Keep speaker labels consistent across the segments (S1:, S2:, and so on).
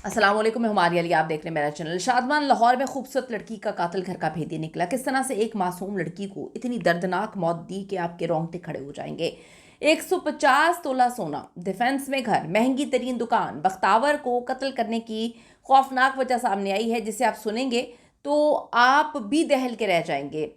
S1: अस्सलाम वालेकुम, मैं हमारी अली, आप देख रहे हैं मेरा चैनल। शादमान लाहौर में खूबसूरत लड़की का कातिल घर का भेदी निकला। किस तरह से एक मासूम लड़की को इतनी दर्दनाक मौत दी कि आपके रोंगटे खड़े हो जाएंगे। 150 तोला सोना, डिफेंस में घर, महंगी तरीन दुकान, बख्तावर को कत्ल करने की खौफनाक वजह सामने आई है जिसे आप सुनेंगे तो आप भी दहल के रह जाएंगे।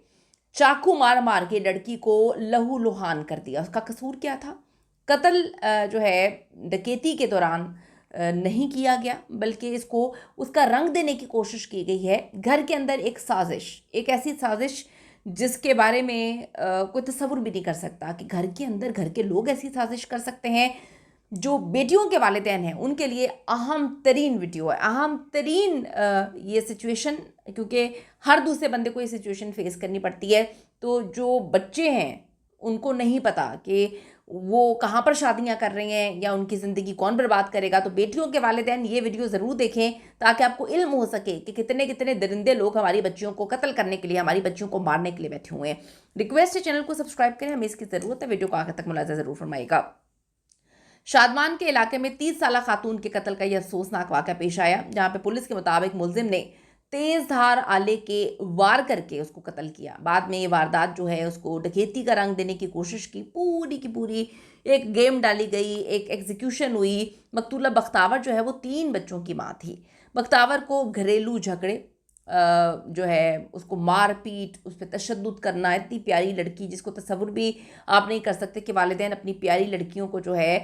S1: चाकू मार मार के लड़की को लहू लुहान कर दिया। उसका कसूर क्या था? कत्ल जो है डकैती के दौरान नहीं किया गया, बल्कि इसको उसका रंग देने की कोशिश की गई है। घर के अंदर एक साजिश, एक ऐसी साजिश जिसके बारे में कोई तसव्वुर भी नहीं कर सकता कि घर के अंदर घर के लोग ऐसी साजिश कर सकते हैं। जो बेटियों के वालिदैन हैं उनके लिए अहम तरीन वीडियो है, अहम तरीन ये सिचुएशन, क्योंकि हर दूसरे बंदे को ये सिचुएशन फेस करनी पड़ती है। तो जो बच्चे हैं उनको नहीं पता कि वो कहाँ पर शादियां कर रही हैं या उनकी ज़िंदगी कौन बर्बाद करेगा। तो बेटियों के वालिदैन ये वीडियो ज़रूर देखें ताकि आपको इल्म हो सके कि कितने कितने दरिंदे लोग हमारी बच्चियों को कत्ल करने के लिए, हमारी बच्चियों को मारने के लिए बैठे हुए हैं। रिक्वेस्ट है चैनल को सब्सक्राइब करें, हमें इसकी ज़रूरत है। वीडियो को आखिर तक मुलाजा ज़रूर फरमाइएगा। शादमान के इलाके में 30 साला खातून के कत्ल का यह अफसोसनाक वाक़या पेश आया, जहां पे पुलिस के मुताबिक मुलजिम ने तेज धार आले के वार करके उसको कत्ल किया। बाद में ये वारदात जो है उसको डकैती का रंग देने की कोशिश की, पूरी की पूरी एक गेम डाली गई, एक एग्जीक्यूशन हुई। मकतूला बख्तावर जो है वो 3 बच्चों की माँ थी। बख्तावर को घरेलू झगड़े, जो है उसको मार पीट, उस पर तशद्दुद करना, इतनी प्यारी लड़की जिसको तसव्वुर भी आप नहीं कर सकते कि वालिदैन अपनी प्यारी लड़कियों को जो है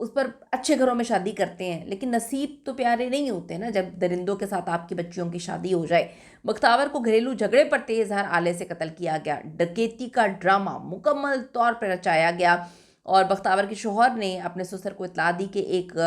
S1: उस पर अच्छे घरों में शादी करते हैं, लेकिन नसीब तो प्यारे नहीं होते ना जब दरिंदों के साथ आपकी बच्चियों की शादी हो जाए। बख्तावर को घरेलू झगड़े पर तेजधार आले से कत्ल किया गया। डकैती का ड्रामा मुकम्मल तौर पर रचाया गया और बख्तावर के शोहर ने अपने ससुर को इतला दी कि एक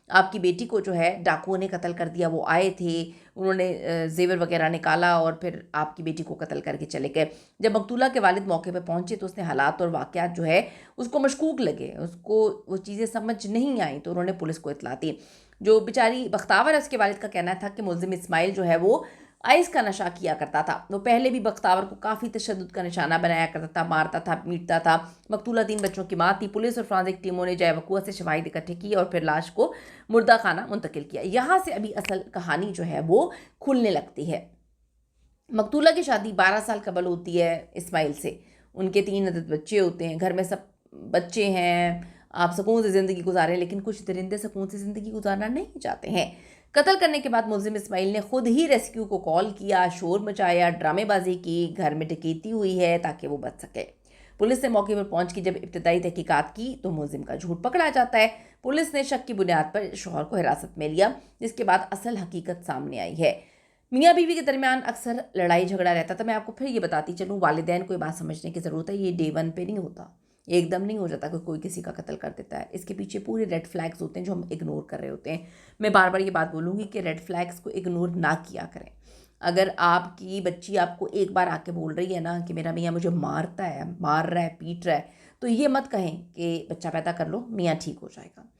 S1: आपकी बेटी को जो है डाकुओं ने कत्ल कर दिया। वो आए थे, उन्होंने जेवर वगैरह निकाला और फिर आपकी बेटी को कत्ल करके चले गए। जब मकतूला के वालिद मौके पर पहुंचे तो उसने हालात और वाक़यात जो है उसको मशकूक लगे, उसको वो चीज़ें समझ नहीं आई, तो उन्होंने पुलिस को इतला दी। जो बेचारी बख्तावर है उसके वालिद का कहना था कि मुलजिम इस्माइल जो है वो आइस का नशा किया करता था। वो पहले भी बख्तावर को काफ़ी तशद्दुद का निशाना बनाया करता था, मारता था, पीटता था। मकतूला 3 बच्चों की माँ थी। पुलिस और फ्रांसिक टीमों ने जय वकुआ से शवाहिद इकट्ठे किए और फिर लाश को मुर्दा खाना मुंतकिल किया। यहाँ से अभी असल कहानी जो है वो खुलने लगती है। मकतूला की शादी 12 साल कबल होती है इस्माइल से। उनके 3 अदद बच्चे होते हैं, घर में सब बच्चे हैं, आप सुकून से ज़िंदगी गुजारें, लेकिन कुछ दरिंदे सुकून से ज़िंदगी गुजारना नहीं चाहते हैं। कत्ल करने के बाद मुलजिम इस्माइल ने खुद ही रेस्क्यू को कॉल किया, शोर मचाया, ड्रामेबाजी की, घर में डकैती हुई है ताकि वो बच सके। पुलिस ने मौके पर पहुंच की जब इब्तदाई तहकीकात की तो मुलजिम का झूठ पकड़ा जाता है। पुलिस ने शक की बुनियाद पर शोहर को हिरासत में लिया, जिसके बाद असल हकीकत सामने आई है। मियाँ बीवी के दरमियान अक्सर लड़ाई झगड़ा रहता था। मैं आपको फिर ये बताती चलूँ, वालिदैन को ये बात समझने की ज़रूरत है, ये डे वन पे नहीं होता, एकदम नहीं हो जाता कि कोई किसी का कत्ल कर देता है। इसके पीछे पूरे रेड फ्लैग्स होते हैं जो हम इग्नोर कर रहे होते हैं। मैं बार बार ये बात बोलूँगी कि रेड फ्लैग्स को इग्नोर ना किया करें। अगर आपकी बच्ची आपको एक बार आके बोल रही है ना कि मेरा मियाँ मुझे मारता है, मार रहा है, पीट रहा है, तो ये मत कहें कि बच्चा पैदा कर लो, मियाँ ठीक हो जाएगा।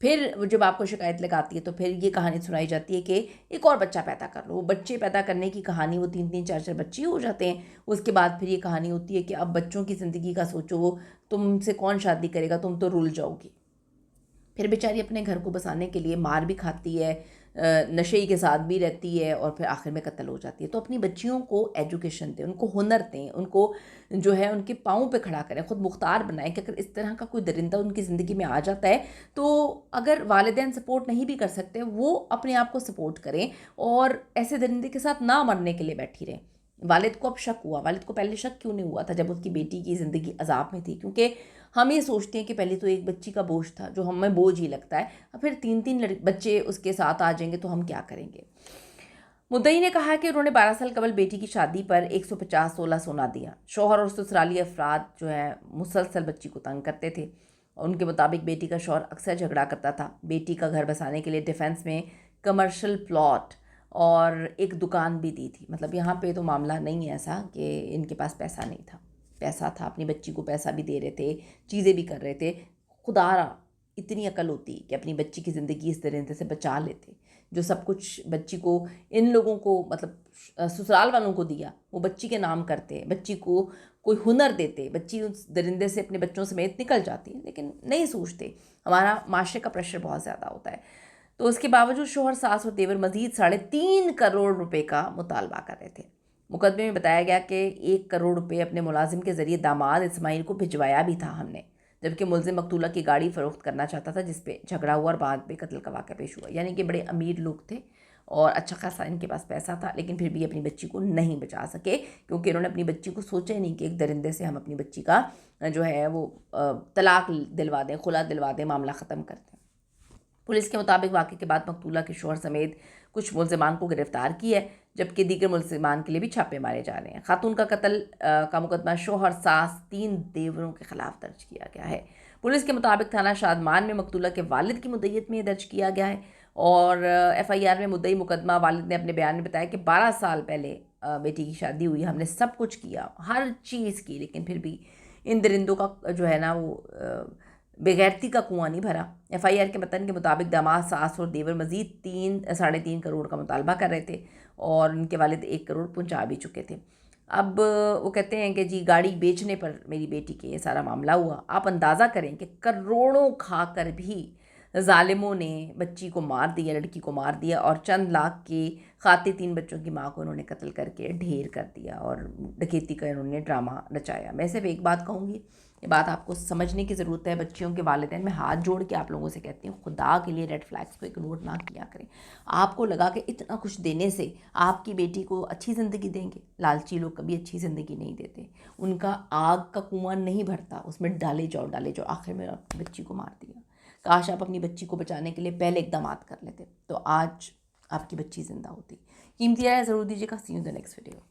S1: फिर जब आपको शिकायत लगाती है तो फिर ये कहानी सुनाई जाती है कि एक और बच्चा पैदा कर लो। वो बच्चे पैदा करने की कहानी, वो 3-3 4-4 बच्चे हो जाते हैं। उसके बाद फिर ये कहानी होती है कि अब बच्चों की ज़िंदगी का सोचो, तुमसे कौन शादी करेगा, तुम तो रुल जाओगी। फिर बेचारी अपने घर को बसाने के लिए मार भी खाती है, नशे के साथ भी रहती है और फिर आखिर में कत्ल हो जाती है। तो अपनी बच्चियों को एजुकेशन दें, उनको हुनर दें, उनको जो है उनके पाँव पे खड़ा करें, ख़ुद मुख्तार बनाएं कि अगर इस तरह का कोई दरिंदा उनकी ज़िंदगी में आ जाता है तो अगर वालिदैन सपोर्ट नहीं भी कर सकते, वो अपने आप को सपोर्ट करें और ऐसे दरिंदे के साथ ना मरने के लिए बैठी रहें। वालिद को अब शक हुआ। वालिद को पहले शक क्यों नहीं हुआ था जब उसकी बेटी की ज़िंदगी अजाब में थी? क्योंकि हम ये सोचते हैं कि पहले तो एक बच्ची का बोझ था जो हमें बोझ ही लगता है, अब फिर 3-3 बच्चे उसके साथ आ जाएंगे तो हम क्या करेंगे। मुद्दई ने कहा कि उन्होंने 12 साल कबल बेटी की शादी पर 150 तोला सोना दिया। शौहर और ससुराली अफराद जो है मुसलसल बच्ची को तंग करते थे। उनके मुताबिक बेटी का शौहर अक्सर झगड़ा करता था। बेटी का घर बसाने के लिए डिफेंस में कमर्शियल प्लॉट और एक दुकान भी दी थी। मतलब यहाँ पे तो मामला नहीं है ऐसा कि इनके पास पैसा नहीं था, पैसा था, अपनी बच्ची को पैसा भी दे रहे थे, चीज़ें भी कर रहे थे। खुदारा इतनी अकल होती कि अपनी बच्ची की ज़िंदगी इस तरीके से बचा लेते। जो सब कुछ बच्ची को इन लोगों को मतलब ससुराल वालों को दिया, वो बच्ची के नाम करते, बच्ची को कोई हुनर देते, बच्ची उस दरिंदे से अपने बच्चों समेत निकल जाती है, लेकिन नहीं सोचते। हमारा माशरे का प्रेशर बहुत ज़्यादा होता है। तो उसके बावजूद शोहर सास और देवर मजीद 3.5 करोड़ रुपए का मुतालबा कर रहे थे। मुकदमे में बताया गया कि 1 करोड़ रुपए अपने मुलाजिम के जरिए दामाद इस्माइल को भिजवाया भी था हमने, जबकि मुलजिम मकतूला की गाड़ी फरोख्त करना चाहता था, जिसपे झगड़ा हुआ और बाद में कत्ल का वाक़या पेश हुआ। यानी कि बड़े अमीर लोग थे और अच्छा खासा इनके पास पैसा था, लेकिन फिर भी अपनी बच्ची को नहीं बचा सके, क्योंकि इन्होंने अपनी बच्ची को सोचा ही नहीं कि एक दरिंदे से हम अपनी बच्ची का जो है वो तलाक दिलवा दें, खुला दिलवा दें, मामला ख़त्म कर दें। पुलिस के मुताबिक वाक़े के बाद मकतूला के शौहर समेत कुछ मुलज़िमान को गिरफ्तार किया है, जबकि दीगर मुलज़िमान के लिए भी छापे मारे जा रहे हैं। खातून का कत्ल का मुकदमा शौहर सास 3 देवरों के खिलाफ दर्ज किया गया है। पुलिस के मुताबिक थाना शादमान में मकतूला के वालिद की मुद्दईयत में दर्ज किया गया है और FIR में मुद्दई मुकदमा वालिद ने अपने बयान में बताया कि 12 साल पहले बेटी की शादी हुई, हमने सब कुछ किया, हर चीज़ की, लेकिन फिर भी इन दरिंदों का जो है ना वो बेगैरती का कुआं नहीं भरा। FIR के मतन के मुताबिक दामाद, सास और देवर मजीद 3.5 करोड़ का मुतालबा कर रहे थे और उनके वालिद 1 करोड़ पहुंचा भी चुके थे। अब वो कहते हैं कि जी गाड़ी बेचने पर मेरी बेटी के ये सारा मामला हुआ। आप अंदाज़ा करें कि करोड़ों खाकर भी ज़ालिमों ने बच्ची को मार दिया, लड़की को मार दिया और चंद लाख के खातिर 3 बच्चों की माँ को उन्होंने कत्ल करके ढेर कर दिया और डकैती का इन्होंने ड्रामा रचाया। मैं सिर्फ एक बात कहूँगी, ये बात आपको समझने की ज़रूरत है। बच्चियों के वालिदैन, मैं हाथ जोड़ के आप लोगों से कहती हूँ, खुदा के लिए रेड फ्लैग्स को इग्नोर ना किया करें। आपको लगा कि इतना कुछ देने से आपकी बेटी को अच्छी ज़िंदगी देंगे, लालची लोग कभी अच्छी ज़िंदगी नहीं देते। उनका आग का कुआं नहीं भरता, उसमें डाले जाओ डाले जाओ, आखिर में अपनी बच्ची को मार दिया। काश आप अपनी बच्ची को बचाने के लिए पहले इक़दामात कर लेते, तो आज आपकी बच्ची ज़िंदा होती। कीमती राय ज़रूर दीजिएगा। See you in the next video.